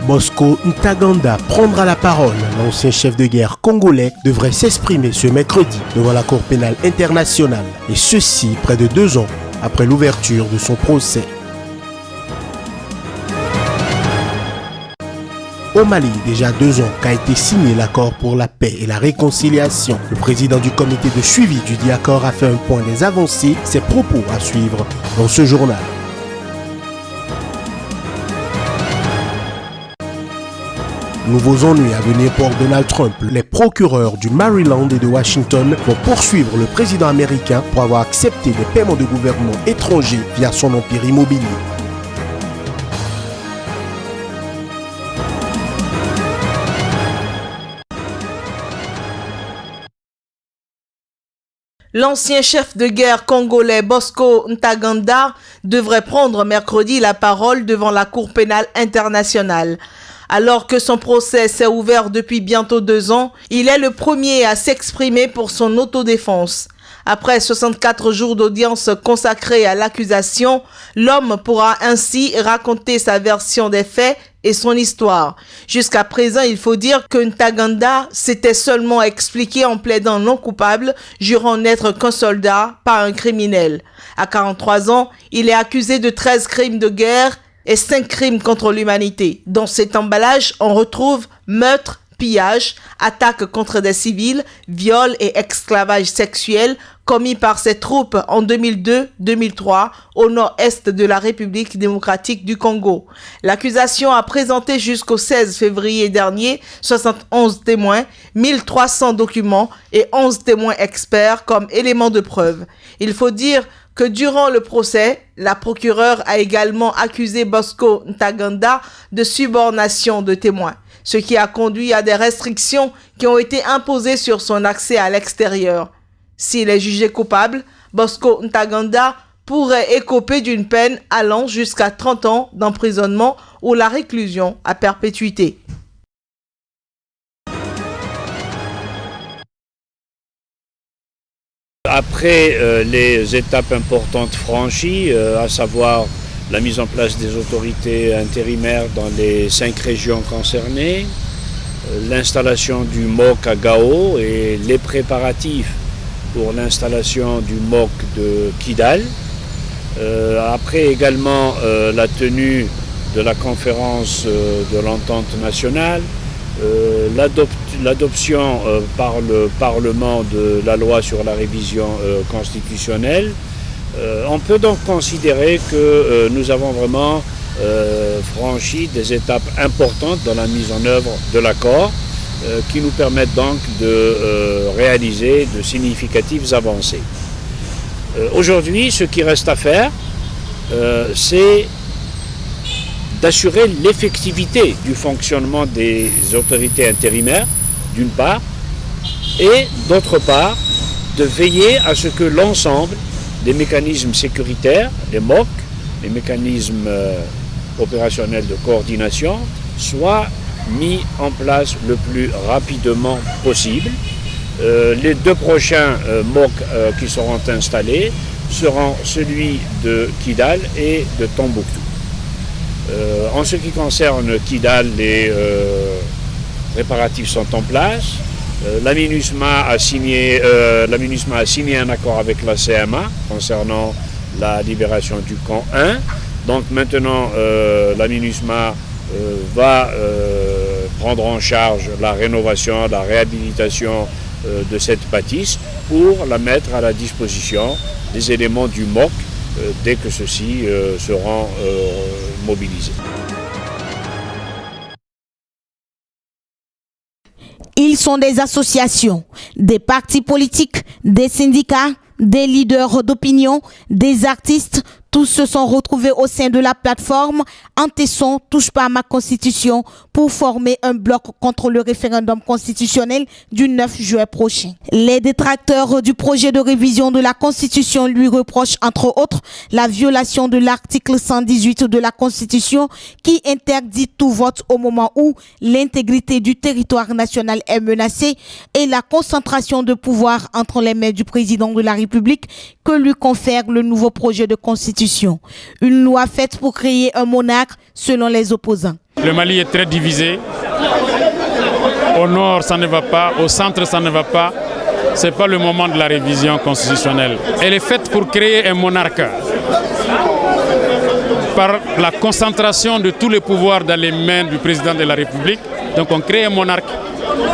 Bosco Ntaganda prendra la parole. L'ancien chef de guerre congolais devrait s'exprimer ce mercredi devant la Cour pénale internationale, et ceci près de 2 ans après l'ouverture de son procès. Au Mali, déjà 2 ans qu'a été signé l'accord pour la paix et la réconciliation. Le président du comité de suivi du dit accord a fait un point des avancées, ses propos à suivre dans ce journal. Nouveaux ennuis à venir pour Donald Trump. Les procureurs du Maryland et de Washington vont poursuivre le président américain pour avoir accepté des paiements de gouvernement étrangers via son empire immobilier. L'ancien chef de guerre congolais Bosco Ntaganda devrait prendre mercredi la parole devant la Cour pénale internationale. Alors que son procès s'est ouvert depuis bientôt 2 ans, il est le premier à s'exprimer pour son autodéfense. Après 64 jours d'audience consacrée à l'accusation, l'homme pourra ainsi raconter sa version des faits et son histoire. Jusqu'à présent, il faut dire que Ntaganda s'était seulement expliqué en plaidant non coupable, jurant n'être qu'un soldat, pas un criminel. À 43 ans, il est accusé de 13 crimes de guerre et 5 crimes contre l'humanité. Dans cet emballage, on retrouve meurtre, pillage, attaques contre des civils, viols et esclavage sexuel commis par ses troupes en 2002-2003 au nord-est de la République démocratique du Congo. L'accusation a présenté jusqu'au 16 février dernier 71 témoins, 1300 documents et 11 témoins experts comme éléments de preuve. Il faut dire que durant le procès, la procureure a également accusé Bosco Ntaganda de subornation de témoins, ce qui a conduit à des restrictions qui ont été imposées sur son accès à l'extérieur. S'il est jugé coupable, Bosco Ntaganda pourrait écoper d'une peine allant jusqu'à 30 ans d'emprisonnement ou la réclusion à perpétuité. Après les étapes importantes franchies, à savoir la mise en place des autorités intérimaires dans les 5 régions concernées, l'installation du MOC à Gao et les préparatifs pour l'installation du MOC de Kidal, après également la tenue de la conférence de l'entente nationale, l'adoption par le Parlement de la loi sur la révision constitutionnelle, on peut donc considérer que nous avons vraiment franchi des étapes importantes dans la mise en œuvre de l'accord qui nous permettent donc de réaliser de significatives avancées. Aujourd'hui, ce qui reste à faire, c'est d'assurer l'effectivité du fonctionnement des autorités intérimaires, d'une part, et d'autre part, de veiller à ce que l'ensemble des mécanismes sécuritaires, les MOC, les mécanismes opérationnels de coordination, soient mis en place le plus rapidement possible. Les 2 prochains MOC qui seront installés seront celui de Kidal et de Tombouctou. En ce qui concerne Kidal, les préparatifs sont en place. La MINUSMA a signé un accord avec la CMA concernant la libération du camp 1. Donc maintenant, la MINUSMA va prendre en charge la rénovation, la réhabilitation de cette bâtisse pour la mettre à la disposition des éléments du MOC dès que ceux-ci seront mobilisés. Ils sont des associations, des partis politiques, des syndicats, des leaders d'opinion, des artistes. Tous se sont retrouvés au sein de la plateforme Antesson touche pas à ma constitution pour former un bloc contre le référendum constitutionnel du 9 juin prochain. Les détracteurs du projet de révision de la constitution lui reprochent entre autres la violation de l'article 118 de la constitution qui interdit tout vote au moment où l'intégrité du territoire national est menacée et la concentration de pouvoir entre les mains du président de la République que lui confère le nouveau projet de constitution. Une loi faite pour créer un monarque selon les opposants. Le Mali est très divisé. Au nord, ça ne va pas. Au centre, ça ne va pas. Ce n'est pas le moment de la révision constitutionnelle. Elle est faite pour créer un monarque par la concentration de tous les pouvoirs dans les mains du président de la République. Donc on crée un monarque.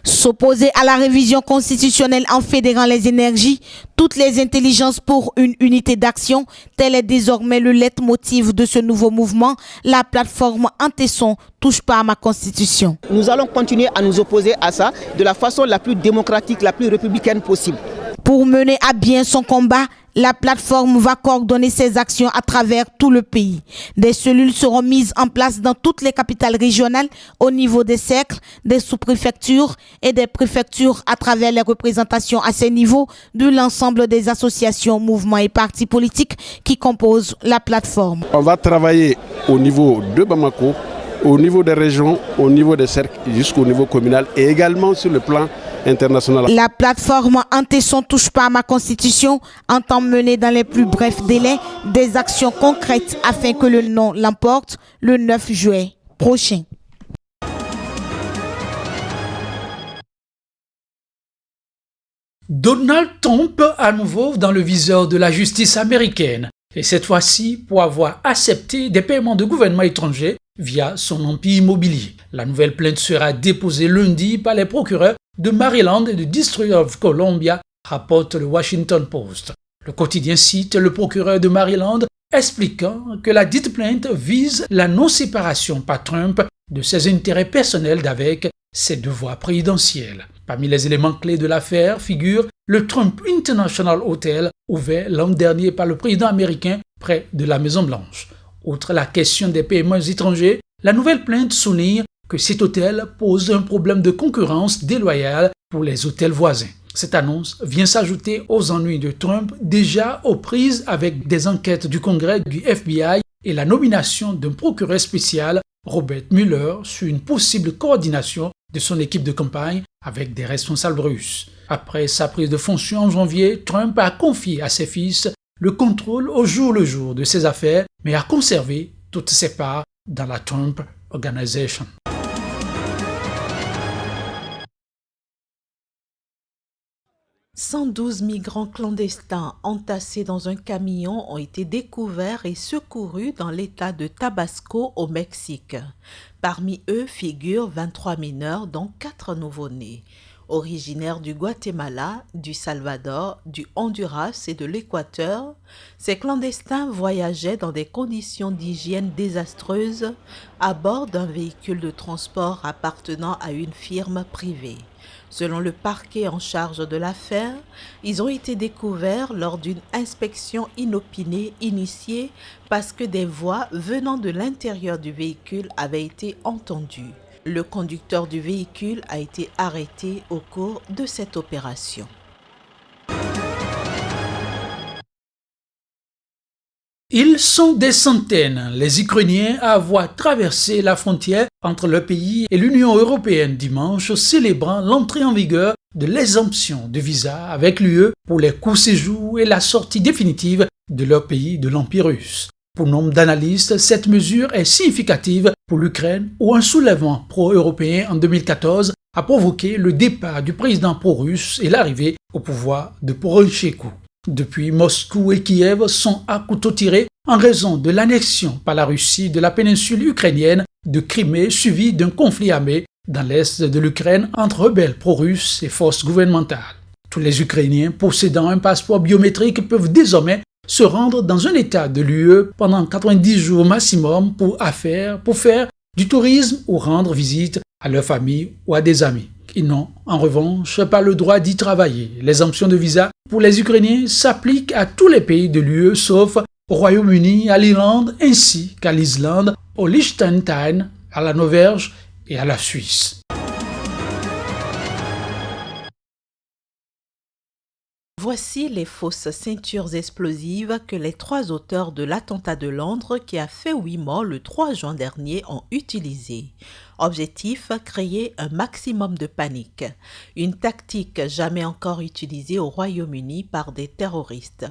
S'opposer à la révision constitutionnelle en fédérant les énergies, toutes les intelligences pour une unité d'action, tel est désormais le leitmotiv de ce nouveau mouvement, la plateforme Antesson touche pas à ma constitution. Nous allons continuer à nous opposer à ça de la façon la plus démocratique, la plus républicaine possible. Pour mener à bien son combat, la plateforme va coordonner ses actions à travers tout le pays. Des cellules seront mises en place dans toutes les capitales régionales au niveau des cercles, des sous-préfectures et des préfectures à travers les représentations à ces niveaux de l'ensemble des associations, mouvements et partis politiques qui composent la plateforme. On va travailler au niveau de Bamako, au niveau des régions, au niveau des cercles jusqu'au niveau communal et également sur le plan international. La plateforme Antesson touche pas à ma constitution entend mener dans les plus brefs délais des actions concrètes afin que le non l'emporte le 9 juillet prochain. Donald Trump à nouveau dans le viseur de la justice américaine, et cette fois-ci pour avoir accepté des paiements de gouvernements étrangers via son empire immobilier. La nouvelle plainte sera déposée lundi par les procureurs de Maryland et du District of Columbia, rapporte le Washington Post. Le quotidien cite le procureur de Maryland expliquant que la dite plainte vise la non-séparation par Trump de ses intérêts personnels avec ses devoirs présidentiels. Parmi les éléments clés de l'affaire figure le Trump International Hotel ouvert l'an dernier par le président américain près de la Maison-Blanche. Outre la question des paiements étrangers, la nouvelle plainte souligne que cet hôtel pose un problème de concurrence déloyale pour les hôtels voisins. Cette annonce vient s'ajouter aux ennuis de Trump déjà aux prises avec des enquêtes du Congrès du FBI et la nomination d'un procureur spécial, Robert Mueller, sur une possible coordination de son équipe de campagne avec des responsables russes. Après sa prise de fonction en janvier, Trump a confié à ses fils le contrôle au jour le jour de ses affaires, mais a conservé toutes ses parts dans la Trump Organization. « 112 migrants clandestins entassés dans un camion ont été découverts et secourus dans l'état de Tabasco au Mexique. Parmi eux figurent 23 mineurs, dont 4 nouveau-nés. Originaires du Guatemala, du Salvador, du Honduras et de l'Équateur, ces clandestins voyageaient dans des conditions d'hygiène désastreuses à bord d'un véhicule de transport appartenant à une firme privée. Selon le parquet en charge de l'affaire, ils ont été découverts lors d'une inspection inopinée initiée parce que des voix venant de l'intérieur du véhicule avaient été entendues. Le conducteur du véhicule a été arrêté au cours de cette opération. Ils sont des centaines, les Ukrainiens, à avoir traversé la frontière entre le pays et l'Union européenne dimanche, célébrant l'entrée en vigueur de l'exemption de visa avec l'UE pour les courts séjours et la sortie définitive de leur pays de l'Empire russe. Pour nombre d'analystes, cette mesure est significative pour l'Ukraine où un soulèvement pro-européen en 2014 a provoqué le départ du président pro-russe et l'arrivée au pouvoir de Poroshenko. Depuis, Moscou et Kiev sont à couteau tiré en raison de l'annexion par la Russie de la péninsule ukrainienne de Crimée suivie d'un conflit armé dans l'est de l'Ukraine entre rebelles pro-russes et forces gouvernementales. Tous les Ukrainiens possédant un passeport biométrique peuvent désormais se rendre dans un état de l'UE pendant 90 jours maximum pour faire du tourisme ou rendre visite à leur famille ou à des amis. Ils n'ont en revanche pas le droit d'y travailler. L'exemption de visa pour les Ukrainiens s'applique à tous les pays de l'UE sauf au Royaume-Uni, à l'Irlande ainsi qu'à l'Islande, au Liechtenstein, à la Norvège et à la Suisse. Voici les fausses ceintures explosives que les 3 auteurs de l'attentat de Londres qui a fait 8 morts le 3 juin dernier ont utilisées. Objectif, créer un maximum de panique. Une tactique jamais encore utilisée au Royaume-Uni par des terroristes.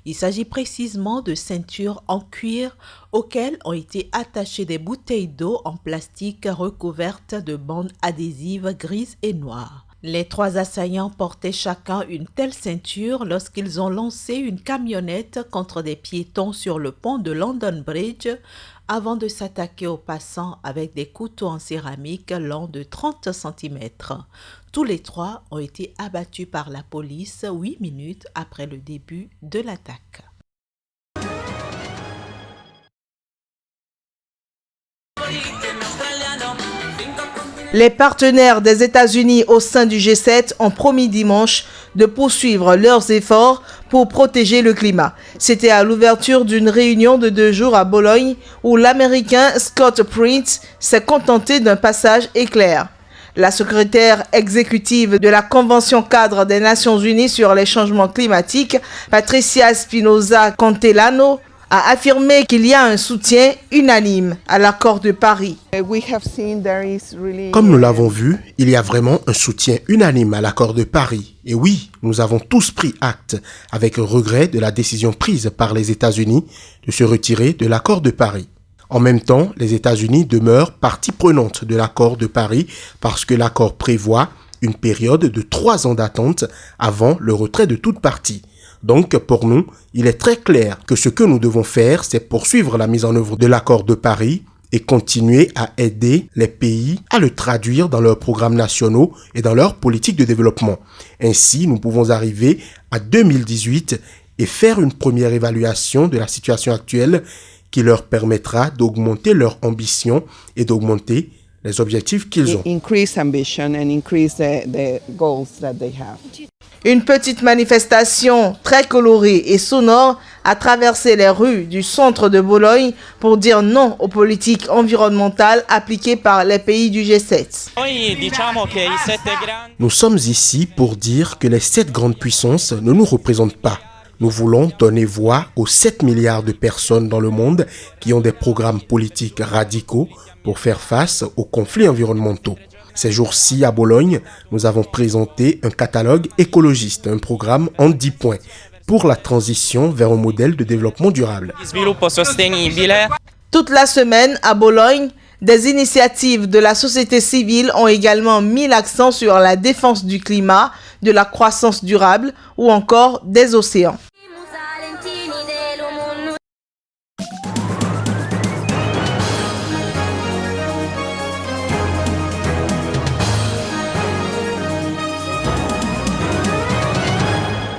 Il s'agit précisément de ceintures en cuir auxquelles ont été attachées des bouteilles d'eau en plastique recouvertes de bandes adhésives grises et noires. Les 3 assaillants portaient chacun une telle ceinture lorsqu'ils ont lancé une camionnette contre des piétons sur le pont de London Bridge avant de s'attaquer aux passants avec des couteaux en céramique longs de 30 cm. Tous les 3 ont été abattus par la police 8 minutes après le début de l'attaque. Les partenaires des États-Unis au sein du G7 ont promis dimanche de poursuivre leurs efforts pour protéger le climat. C'était à l'ouverture d'une réunion de 2 jours à Bologne où l'Américain Scott Prince s'est contenté d'un passage éclair. La secrétaire exécutive de la Convention cadre des Nations Unies sur les changements climatiques, Patricia Spinoza Contelano, a affirmé qu'il y a un soutien unanime à l'accord de Paris. Comme nous l'avons vu, il y a vraiment un soutien unanime à l'accord de Paris. Et oui, nous avons tous pris acte avec regret de la décision prise par les États-Unis de se retirer de l'accord de Paris. En même temps, les États-Unis demeurent partie prenante de l'accord de Paris parce que l'accord prévoit une période de 3 ans d'attente avant le retrait de toute partie. Donc, pour nous, il est très clair que ce que nous devons faire, c'est poursuivre la mise en œuvre de l'accord de Paris et continuer à aider les pays à le traduire dans leurs programmes nationaux et dans leurs politiques de développement. Ainsi, nous pouvons arriver à 2018 et faire une première évaluation de la situation actuelle qui leur permettra d'augmenter leur ambition et d'augmenter les objectifs qu'ils ont. Une petite manifestation très colorée et sonore a traversé les rues du centre de Bologne pour dire non aux politiques environnementales appliquées par les pays du G7. Nous sommes ici pour dire que les 7 grandes puissances ne nous représentent pas. Nous voulons donner voix aux 7 milliards de personnes dans le monde qui ont des programmes politiques radicaux pour faire face aux conflits environnementaux. Ces jours-ci, à Bologne, nous avons présenté un catalogue écologiste, un programme en 10 points pour la transition vers un modèle de développement durable. Toute la semaine, à Bologne, des initiatives de la société civile ont également mis l'accent sur la défense du climat, de la croissance durable ou encore des océans.